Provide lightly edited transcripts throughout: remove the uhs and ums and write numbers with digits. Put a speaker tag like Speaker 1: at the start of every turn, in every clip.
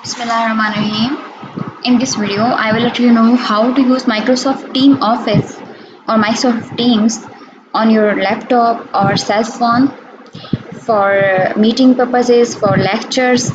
Speaker 1: Bismillahirrahmanirrahim. In this video, I will let you know how to use Microsoft Team Office or Microsoft Teams on your laptop or cell phone for meeting purposes, for lectures,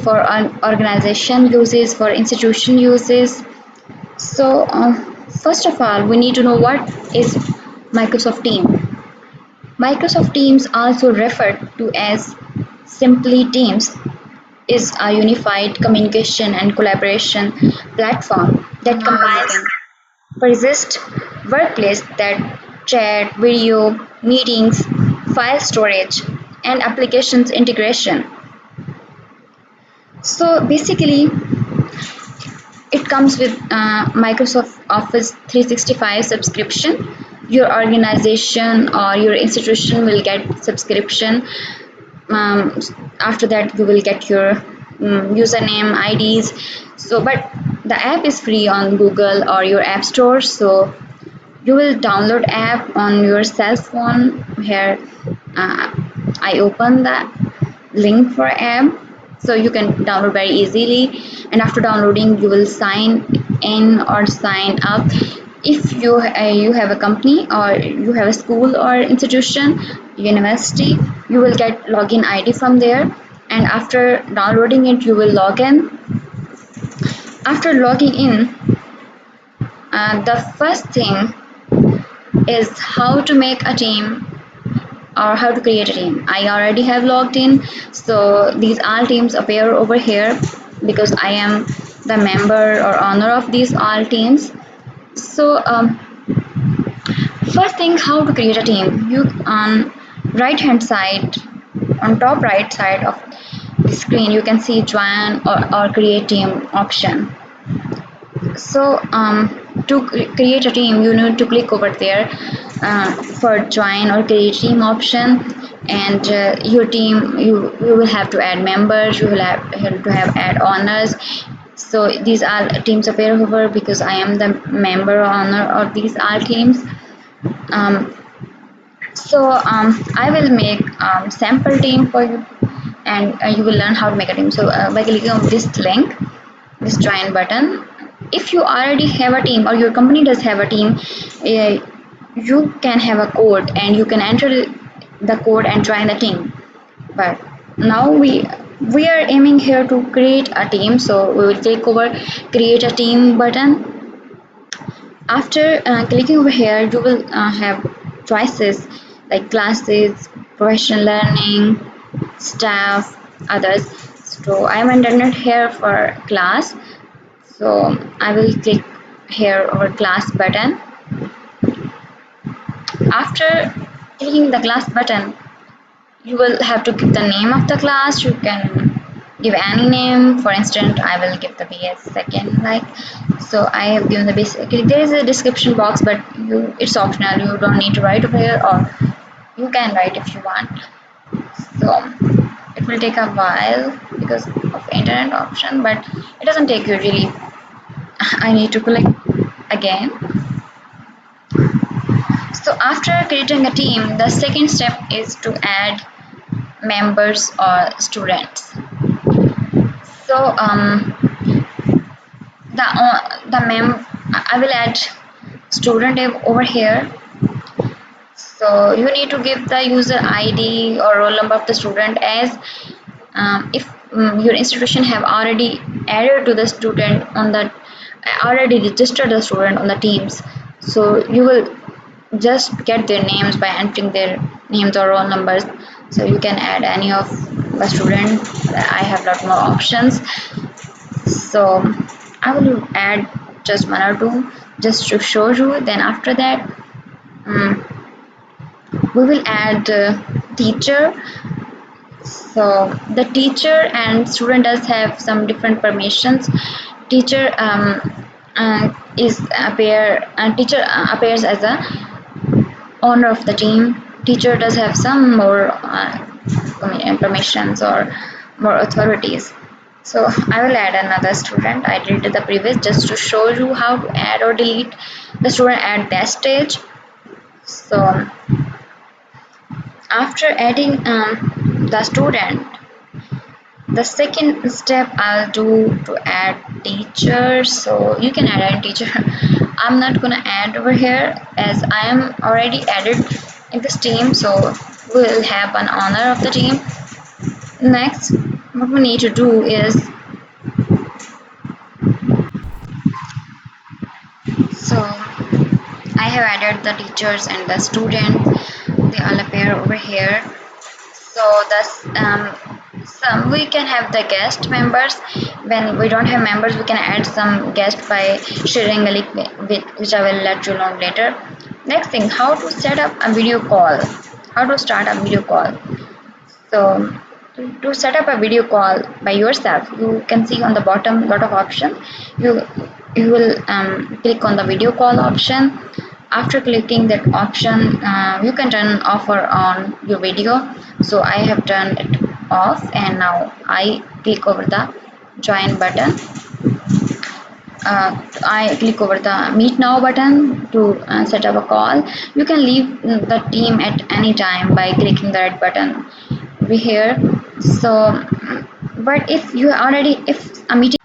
Speaker 1: for organization uses, for institution uses. First of all, we need to know what is Microsoft Team. Microsoft Teams, also referred to as simply Teams, is a unified communication and collaboration platform that combines persist workplace that chat, video, meetings, file storage, and applications integration. So basically, it comes with Microsoft Office 365 subscription. Your organization or your institution will get subscription. um, After that you will get your username IDs. But the app is free on Google or your app store, so you will download app on your cell phone. Here I open the link for app, so you can download very easily, and after downloading you will sign in or sign up. If you have a company or you have a school or institution, university, you will get login ID from there, and after downloading it you will log in. After logging in, the first thing is how to make a team or how to create a team. I already have logged in, so these all teams appear over here because I am the member or owner of these all teams. So first thing, how to create a team. You on right hand side, on top right side of the screen, you can see join or create team option. So to create a team, you need to click over there for join or create team option, and your team, you will have to add members, you will have to have add owners. So these are teams appear over because I am the member owner of these all teams. um, I will make sample team for you, and you will learn how to make a team. So by clicking on this link, this join button, if you already have a team or your company does have a team, you can have a code and you can enter the code and join the team. But now we are aiming here to create a team, so we will click over create a team button. After clicking over here, you will have choices like classes, professional learning, staff, others. So I am intended here for class, so I will click here over class button. After clicking the class button, you will have to give the name of the class. You can give any name. For instance, I will give the BS second, like. So I have given the basic. There is a description box, but it's optional. You don't need to write over here, or you can write if you want. So it will take a while because of internet option, but it doesn't take usually. I need to click again. So after creating a team, the second step is to add members or students. So I will add student over here. So you need to give the user ID or roll number of the student, as if your institution have already added to the student on the already registered the student on the teams, so you will just get their names by entering their names or roll numbers. So you can add any of the student. I have lot more options, so I will add just one or two just to show you. Then after that, um, we will add teacher. So the teacher and student does have some different permissions. Teacher is appear teacher appears as a owner of the team. Teacher does have some more permissions or more authorities. So I will add another student. I deleted the previous just to show you how to add or delete the student at that stage. So after adding the student, The second step I'll do to add teachers. So you can add a teacher. I'm not gonna add over here as I am already added in this team. So we'll have an owner of the team. Next, what we need to do is, so I have added the teachers and the student. They all appear over here. So thus, some we can have the guest members. When we don't have members, we can add some guest by sharing a link which I will let you know later. Next thing, how to set up a video call. How to start a video call. So to set up a video call by yourself, you can see on the bottom lot of options. You will click on the video call option. After clicking that option, you can turn off or on your video. So I have turned it off, and now I click over the join button. I click over the meet now button to set up a call. You can leave the team at any time by clicking the red button over here. So but if you already, if a meeting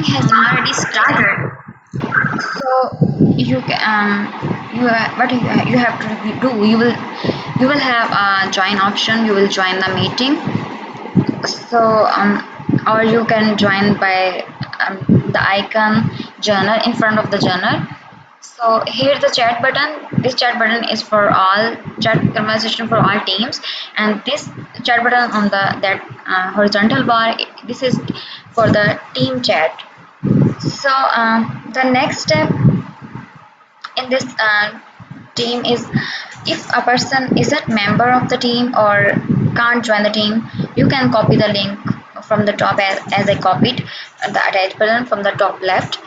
Speaker 1: has already started, so you what you have to do, you will have a join option. You will join the meeting. So or you can join by the icon journal in front of the journal. So here the chat button, this chat button is for all chat conversation for all teams, and this chat button on the that horizontal bar, this is for the team chat. So the next step in this team is, if a person isn't member of the team or can't join the team, you can copy the link from the top as I copied the attach button from the top left,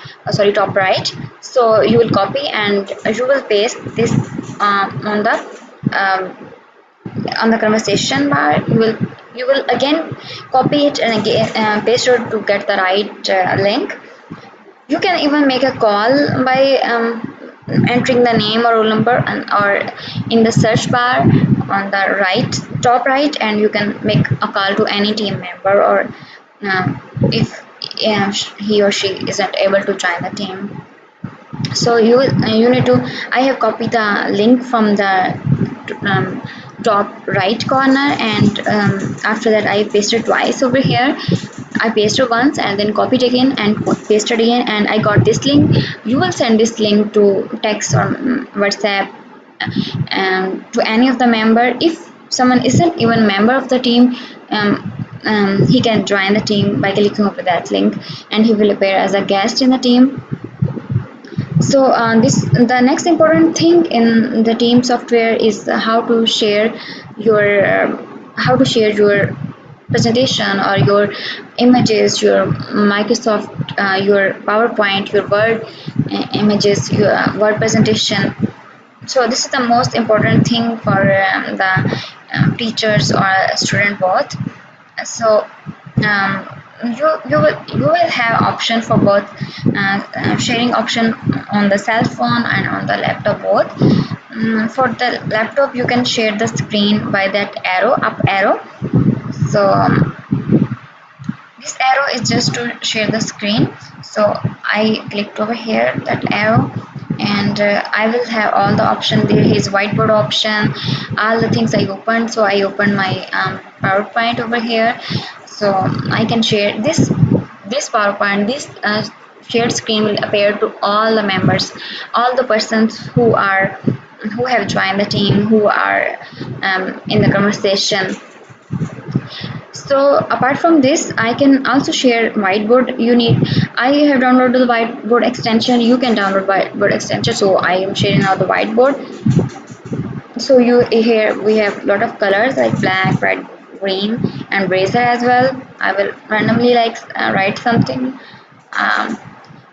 Speaker 1: top right. So you will copy and you will paste this um, on the conversation bar. You will again copy it and again paste it to get the right link. You can even make a call by entering the name or roll number, or in the search bar on the top right, and you can make a call to any team member, or if he or she isn't able to join the team. So you need to, I have copied the link from the um, top right corner, and after that I pasted twice over here. I pasted once and then copied again and pasted again, and I got this link. You will send this link to text or WhatsApp to any of the member. If someone isn't even member of the team, he can join the team by clicking over that link, and he will appear as a guest in the team. So this the next important thing in the team software is how to share your presentation or your images, your Microsoft, your PowerPoint, your Word images, your Word presentation. So this is the most important thing for the teachers or student both. So um, you will have option for both, sharing option on the cell phone and on the laptop both. For the laptop, you can share the screen by that up arrow. So this arrow is just to share the screen. So I clicked over here that arrow, and I will have all the option. There is whiteboard option, all the things I opened. So I opened my PowerPoint over here. So I can share this PowerPoint. This shared screen will appear to all the members, all the persons who have joined the team, who are in the conversation. So apart from this, I can also share whiteboard. I have downloaded the whiteboard extension. You can download whiteboard extension. So I am sharing now the whiteboard. So you here we have a lot of colors like black, red, green, and razor as well. I will randomly write something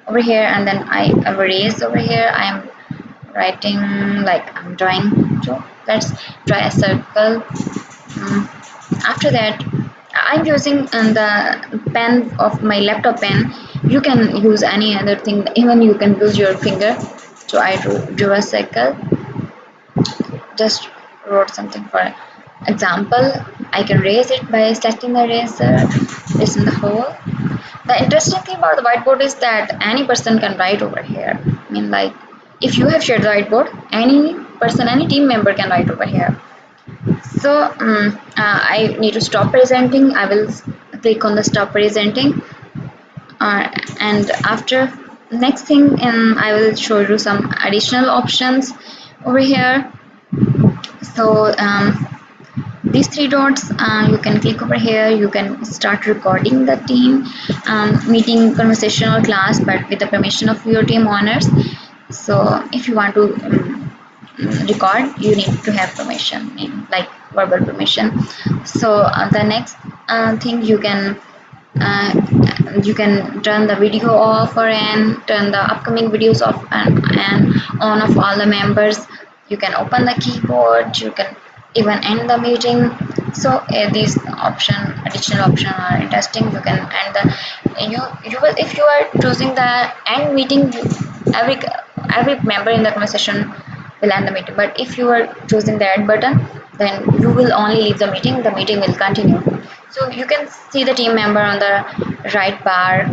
Speaker 1: over here, and then I erase over here. I am writing like I'm drawing. So let's draw a circle. After that, I'm using the pen of my laptop pen. You can use any other thing, even you can use your finger. So I drew a circle, just wrote something for example. I can raise it by selecting the eraser, erasing the whole. The interesting thing about the whiteboard is that any person can write over here. I mean, like, if you have shared the whiteboard, any person, any team member can write over here. So I need to stop presenting. I will click on the stop presenting, and after next thing, I will show you some additional options over here. So these three dots, you can click over here. You can start recording the team meeting, conversation, or class, but with the permission of your team owners. So if you want to record, you need to have permission, like verbal permission. So the next thing, uh, you can turn the video off or and turn the upcoming videos off and on of all the members. You can open the keyboard, you can even end the meeting. So these additional option are interesting. You can end the you will, if you are choosing the end meeting, every every member in the conversation will end the meeting. But if you are choosing the add button, then you will only leave the meeting. The meeting will continue. So you can see the team member on the right bar.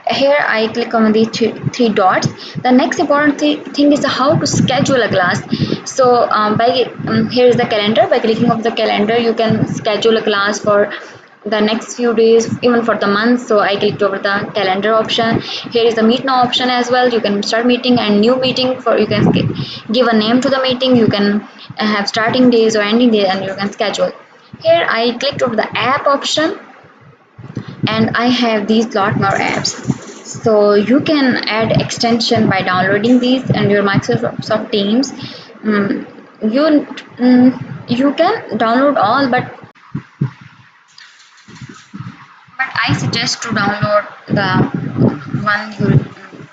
Speaker 1: Here I click on the three dots. The next important thing is how to schedule a class. So here is the calendar. By clicking of the calendar, you can schedule a class for the next few days, even for the month. So I clicked over the calendar option. Here is the meet now option as well. You can start meeting and new meeting. For you can give a name to the meeting. You can have starting days or ending days, and you can schedule. Here I clicked over the app option, and I have these lot more apps. So you can add extension by downloading these and your Microsoft Teams. Mm, you you can download all, but I suggest to download the one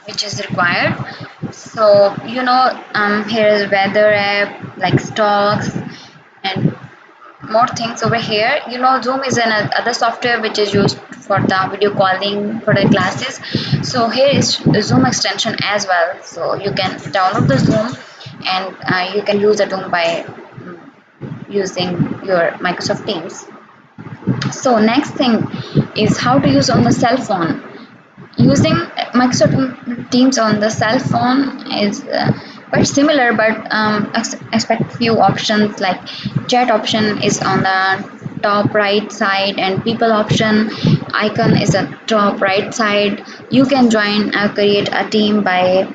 Speaker 1: which is required. So here is weather app like stocks and more things over here. Zoom is another software which is used for the video calling for the classes. So here is Zoom extension as well. So you can download the Zoom, and you can use the Zoom by using your Microsoft Teams. So next thing is how to use on the cell phone. Using Microsoft Teams on the cell phone is quite similar, but expect few options. Like chat option is on the top right side, and people option icon is at top right side. You can join create a team by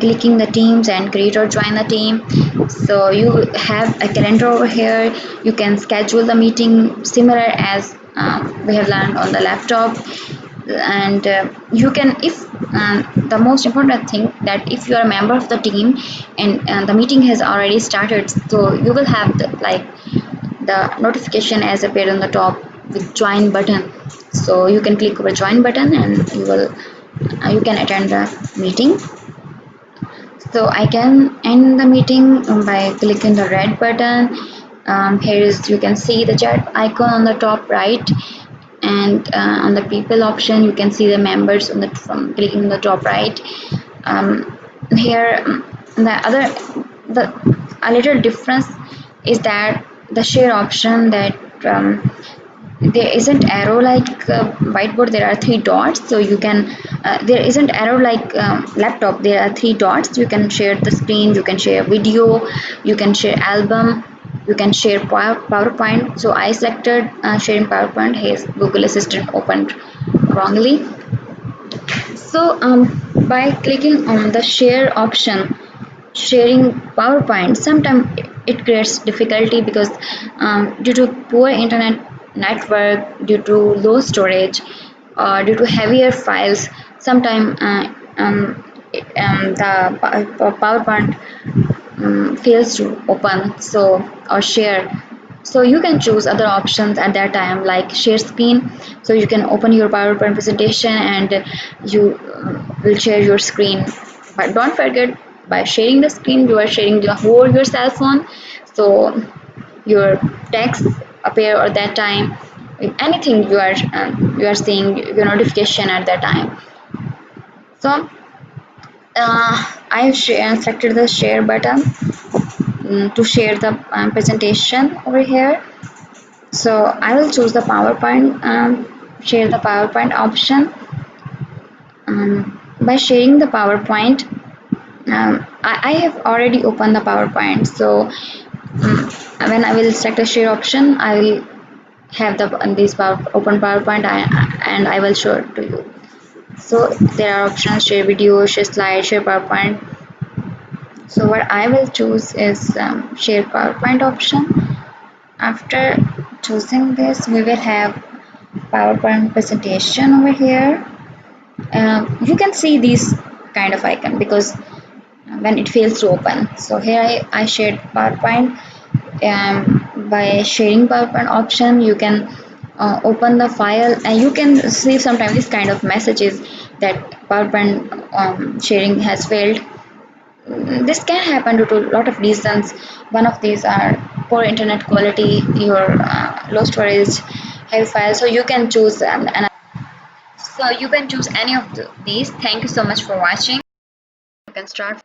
Speaker 1: clicking the teams and create or join the team. So you have a calendar over here. You can schedule the meeting similar as we have learned on the laptop. And you can, if the most important thing, that if you are a member of the team and the meeting has already started, so you will have the notification as appeared on the top with join button. So you can click over join button, and you can attend the meeting. So I can end the meeting by clicking the red button. Here is, you can see the chat icon on the top right, and on the people option you can see the members on the from clicking the top right. Here the a little difference is that the share option, that there isn't arrow like whiteboard. There are three dots, so you can there isn't arrow like laptop. There are three dots. You can share the screen, you can share video, you can share album, you can share PowerPoint. So I selected sharing PowerPoint. Here's Google Assistant opened wrongly. So by clicking on the share option, sharing PowerPoint, sometimes it creates difficulty because due to poor internet network, due to low storage, or due to heavier files, sometimes the PowerPoint fails to open, so or share. So you can choose other options at that time, like share screen. So you can open your PowerPoint presentation and you will share your screen. But don't forget, by sharing the screen, you are sharing the whole your cell phone. So your text appear at that time. Anything you are seeing your notification at that time. So I have selected the share button to share the presentation over here. So I will choose the PowerPoint, share the PowerPoint option. By sharing the PowerPoint, I have already opened the PowerPoint. So when I will select a share option, I will have the this open PowerPoint and I will show it to you. So there are options: share video, share slide, share PowerPoint. So what I will choose is share PowerPoint option. After choosing this, we will have PowerPoint presentation over here. You can see this kind of icon because when it fails to open. So here I shared PowerPoint. By sharing PowerPoint option, you can open the file and you can see sometimes this kind of messages that PowerPoint sharing has failed. This can happen due to a lot of reasons. One of these are poor internet quality, your low storage, heavy files. So you can choose so you can choose any of these. Thank you so much for watching. You can start.